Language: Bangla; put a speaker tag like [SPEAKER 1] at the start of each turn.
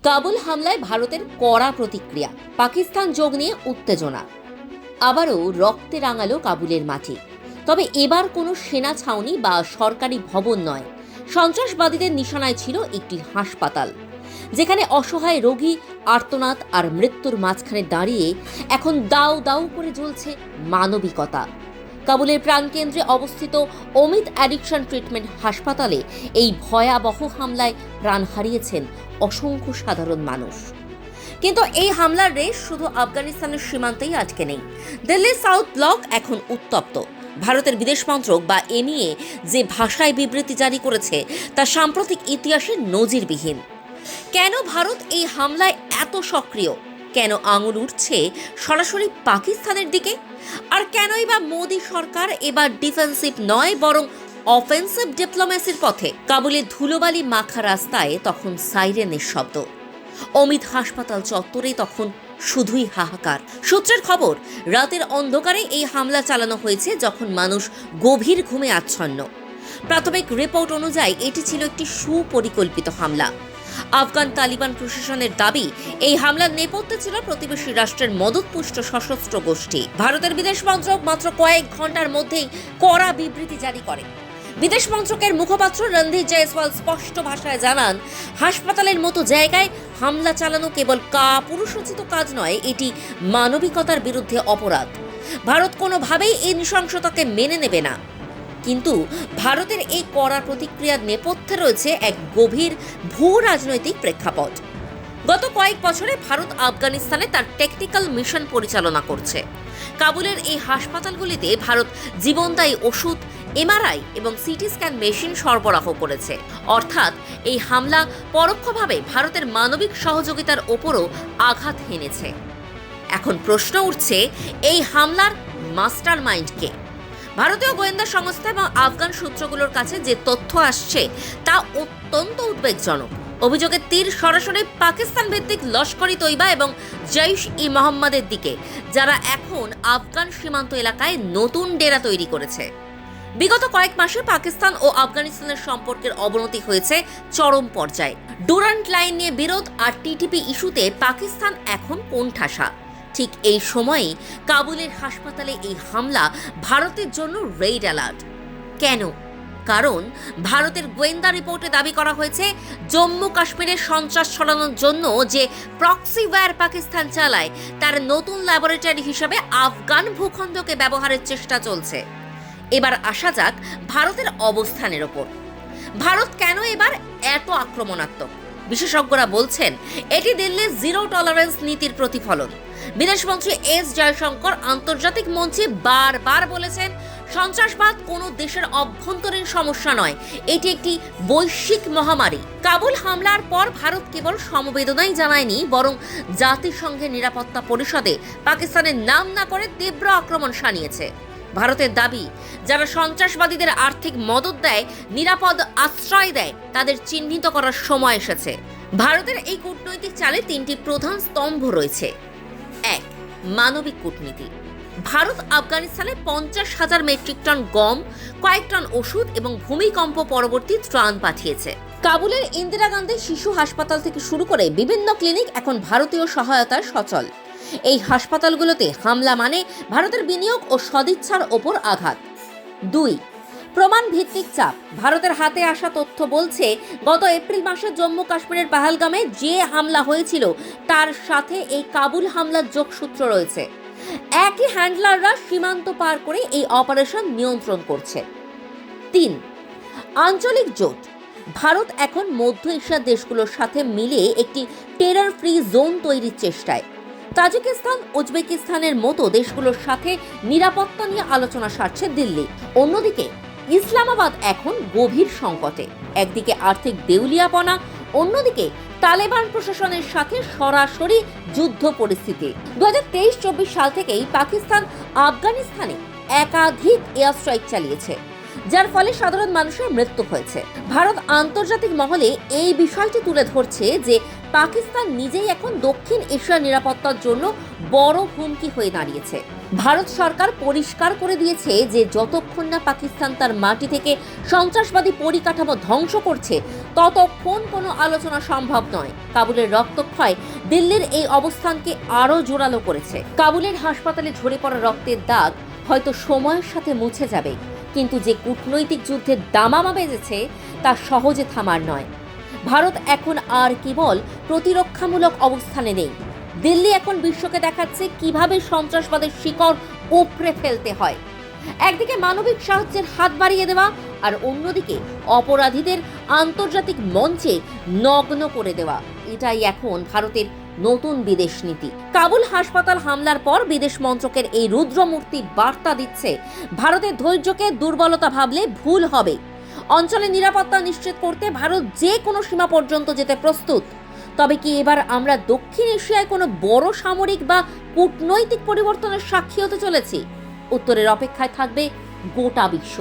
[SPEAKER 1] কাবুল হামলায় ভারতের কড়া প্রতিক্রিয়া, পাকিস্তান যোগ নিয়ে উত্তেজনা। আবারও রক্তে রাঙালো কাবুলের মাটি। তবে এবার কোনো সেনা ছাউনি বা সরকারি ভবন নয়, সন্ত্রাসবাদীদের নিশানায় ছিল একটি হাসপাতাল, যেখানে অসহায় রোগী আর্তনাদ আর মৃত্যুর মাঝখানে দাঁড়িয়ে এখন দাউ দাউ করে জ্বলছে মানবিকতা। কাবুলের প্রাণকেন্দ্রে অবস্থিত অমিত অ্যাডিকশন ট্রিটমেন্ট হাসপাতালে এই ভয়াবহ হামলায় প্রাণ হারিয়েছেন অসংখ্য সাধারণ মানুষ। কিন্তু এই হামলার রেশ শুধু আফগানিস্তানের সীমান্তেই আটকে নেই। দিল্লির সাউথ ব্লক এখন উত্তপ্ত। ভারতের বিদেশ মন্ত্রক বা এ নিয়ে যে ভাষায় বিবৃতি জারি করেছে তা সাম্প্রতিক ইতিহাসে নজিরবিহীন। কেন ভারত এই হামলায় এত সক্রিয়? কেন আঙুল উঠছে সরাসরি পাকিস্তানের দিকে? আর কেনই বা মোদী সরকার এবার ডিফেন্সিভ নয় বরং অফেন্সিভ ডিপ্লোম্যাসির পথে? কাবুলের ধুলোবালি মাখা রাস্তায় তখন সাইরেনের শব্দ, অমিত হাসপাতাল চত্বরে তখন শুধুই হাহাকার। সূত্রের খবর, রাতের অন্ধকারে এই হামলা চালানো হয়েছে যখন মানুষ গভীর ঘুমে আচ্ছন্ন। প্রাথমিক রিপোর্ট অনুযায়ী এটি ছিল একটি সুপরিকল্পিত হামলা। আফগান তালিবান প্রশাসনের দাবি, এই হামলার নেপথ্যে ছিল প্রতিবেশী রাষ্ট্রের মদতপুষ্ট সশস্ত্র গোষ্ঠী। ভারতের বিদেশ মন্ত্রক মাত্র কয়েক ঘন্টার মধ্যেই কড়া বিবৃতি জারি করে। বিদেশ মন্ত্রকের মুখপাত্র রণধীর জয়সওয়াল স্পষ্ট ভাষায় জানান, হাসপাতালের মতো জায়গায় হামলা চালানো কেবল কাপুরুষোচিত কাজ নয়, এটি মানবিকতার বিরুদ্ধে অপরাধ। ভারত কোনোভাবেই এই নৃশংসতাকে মেনে নেবে না। কিন্তু ভারতের এই কড়া প্রতিক্রিয়ার নেপথ্যে রয়েছে এক গভীর ভূ রাজনৈতিক প্রেক্ষাপট। গত কয়েক বছরে ভারত আফগানিস্তানে তার টেকনিক্যাল মিশন পরিচালনা করছে। কাবুলের এই হাসপাতালগুলিতে ভারত জীবনদায়ী ওষুধ, এমআরআই এবং সিটি স্ক্যান মেশিন সরবরাহ করেছে। অর্থাৎ এই হামলা পরোক্ষভাবে ভারতের মানবিক সহযোগিতার ওপরও আঘাত হেনেছে। এখন প্রশ্ন উঠছে, এই হামলার মাস্টার মাইন্ড কে? ভারতীয় গোয়েন্দা সংস্থা এবং আফগান সূত্রগুলোর কাছে যে তথ্য আসছে তা অত্যন্ত উদ্বেগজনক। অভিযোগের তীর সরাসরি পাকিস্তান ভিত্তিক লস্কর-ই তৈবা এবং জৈশ-ই মোহাম্মদের দিকে, যারা এখন আফগান সীমান্ত এলাকায় নতুন ডেরা তৈরি করেছে। বিগত কয়েক মাসে পাকিস্তান ও আফগানিস্তানের সম্পর্কের অবনতি হয়েছে চরম পর্যায়ে। ডুরান্ট লাইন নিয়ে বিরোধ আর টিটিপি ইস্যুতে পাকিস্তান এখন কোণঠাসা। ঠিক এই সময়েই কাবুলের হাসপাতালে এই হামলা ভারতের জন্য রেড অ্যালার্ট। কেন? কারণ ভারতের গোয়েন্দা রিপোর্টে দাবি করা হয়েছে, জম্মু কাশ্মীরে সন্ত্রাস ছড়ানোর জন্য যে প্রক্সি ওয়্যার পাকিস্তান চালায় তার নতুন ল্যাবরেটরি হিসাবে আফগান ভূখণ্ডকে ব্যবহারের চেষ্টা চলছে। এবার আসা যাক ভারতের অবস্থানের ওপর। ভারত কেন এবার এত আক্রমণাত্মক? বিশেষজ্ঞরা বলছেন, এটি দিল্লির জিরো টলারেন্স নীতির প্রতিফলন। বিদেশমন্ত্রী এস জয়শঙ্কর আন্তর্জাতিক মঞ্চে বারবার বলেছেন, সন্ত্রাসবাদ কোনো দেশের অভ্যন্তরীণ সমস্যা নয়, এটি একটি বৈশ্বিক মহামারী। কাবুল হামলার পর ভারত কেবল সমবেদনাই জানায়নি, বরং জাতিসংঘের নিরাপত্তা পরিষদে পাকিস্তানের নাম না করে তীব্র আক্রমণ শানিয়েছে। ভারতের দাবি, যারা সন্ত্রাসবাদীদের আর্থিক মদত দেয়, নিরাপদ আশ্রয় দেয়, তাদের চিহ্নিত করার সময় এসেছে। ভারতের এই কূটনৈতিক চালে তিনটি প্রধান স্তম্ভ রয়েছে। ১. মানবিক কূটনীতি। ভারত আফগানিস্তানে 50,000 মেট্রিক টন গম, কয়েক টন ওষুধ এবং ভূমিকম্প পরবর্তী ত্রাণ পাঠিয়েছে। কাবুলের ইন্দিরা গান্ধী শিশু হাসপাতাল থেকে শুরু করে বিভিন্ন ক্লিনিক এখন ভারতীয় সহায়তার সচল। এই হাসপাতালগুলোতে হামলা মানে ভারতের বিনিয়োগ ও সদিচ্ছার ওপর আঘাত। ২. প্রমাণ ভিত্তিক চাপ। ভারতের হাতে আসা তথ্য বলছে, গত এপ্রিল মাসে জম্মু কাশ্মীরের পাহালগামে যে হামলা হয়েছিল তার সাথে এই কাবুল হামলার যোগসূত্র রয়েছে। একই হ্যান্ডলাররা সীমান্ত পার করে এই অপারেশন নিয়ন্ত্রণ করছে। ৩. আঞ্চলিক জোট। ভারত এখন মধ্য এশিয়ার দেশগুলোর সাথে মিলে একটি টেরর ফ্রি জোন তৈরির চেষ্টায়। তাজিকিস্তান, উজবেকিস্তানের মতো দেশগুলোর সাথে নিরাপত্তা নিয়ে আলোচনা সারছে দিল্লি। অন্যদিকে ইসলামাবাদ এখন গভীর সংকটে। একদিকে আর্থিক দেউলিয়াপনা, অন্যদিকে তালেবান প্রশাসনের সাথে সরাসরি যুদ্ধ পরিস্থিতি। 2023-24 সাল থেকেই পাকিস্তান আফগানিস্তানে একাধিক এয়ার স্ট্রাইক চালিয়েছে, যার ফলে সাধারণ মানুষের মৃত্যু হয়েছে। ভারত আন্তর্জাতিক মহলে এই বিষয়টি তুলে ধরছে যে পাকিস্তান নিজেই এখন দক্ষিণ এশিয়ার নিরাপত্তার জন্য বড় হুমকি হয়ে দাঁড়িয়েছে। ভারত সরকার পরিষ্কার করে দিয়েছে যে যতক্ষণ না পাকিস্তান তার মাটি থেকে সন্ত্রাসবাদী পরিকাঠামো ধ্বংস করছে, ততক্ষণ কোনো আলোচনা সম্ভব নয়। কাবুলের রক্তক্ষয় দিল্লির এই অবস্থানকে আরও জোরালো করেছে। কাবুলের হাসপাতালে ঝরে পড়া রক্তের দাগ হয়তো সময়ের সাথে মুছে যাবে, কিন্তু যে কূটনৈতিক যুদ্ধের দামামা বেজেছে তা সহজে থামার নয়। ভারত এখন আর কেবল প্রতিরক্ষামূলক অবস্থানে নেই। দিল্লি এখন বিশ্বকে দেখাচ্ছে কিভাবে সন্ত্রাসবাদের শিকড় উপড়ে ফেলতে হয়। একদিকে মানবিক সাহায্যের হাত বাড়িয়ে দেওয়া, আর অন্যদিকে অপরাধীদের আন্তর্জাতিক মঞ্চে নগ্ন করে দেওয়া, এটাই এখন ভারতের নতুন বিদেশ নীতি। কাবুল হাসপাতাল হামলার পর বিদেশ মন্ত্রকের এই রুদ্রমূর্তি বার্তা দিচ্ছে, ভারতের ধৈর্যকে দুর্বলতা ভাবলে ভুল হবে। অঞ্চলে নিরাপত্তা নিশ্চিত করতে ভারত যে কোনো সীমা পর্যন্ত যেতে প্রস্তুত। তবে কি এবার আমরা দক্ষিণ এশিয়ায় কোনো বড় সামরিক বা কূটনৈতিক পরিবর্তনের সাক্ষী হতে চলেছি? উত্তরের অপেক্ষায় থাকবে গোটা বিশ্ব।